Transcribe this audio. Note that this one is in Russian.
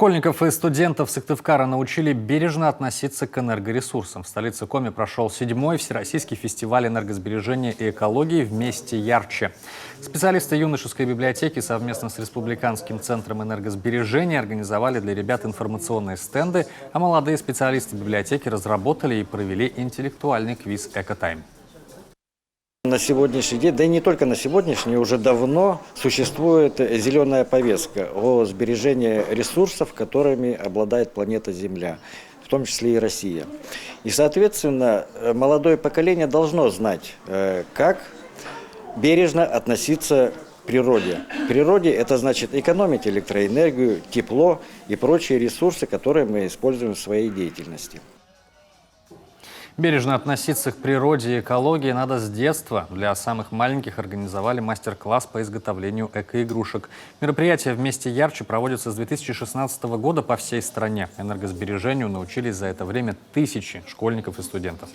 Школьников и студентов Сыктывкара научили бережно относиться к энергоресурсам. В столице Коми прошел 7-й Всероссийский фестиваль энергосбережения и экологии «Вместе ярче». Специалисты юношеской библиотеки совместно с Республиканским центром энергосбережения организовали для ребят информационные стенды, а молодые специалисты библиотеки разработали и провели интеллектуальный квиз «Экотайм». На сегодняшний день, да и не только на сегодняшний, уже давно существует зеленая повестка о сбережении ресурсов, которыми обладает планета Земля, в том числе и Россия. И, соответственно, молодое поколение должно знать, как бережно относиться к природе. К природе это значит экономить электроэнергию, тепло и прочие ресурсы, которые мы используем в своей деятельности. Бережно относиться к природе и экологии надо с детства. Для самых маленьких организовали мастер-класс по изготовлению эко-игрушек. Мероприятие «Вместе ярче» проводится с 2016 года по всей стране. Энергосбережению научились за это время тысячи школьников и студентов.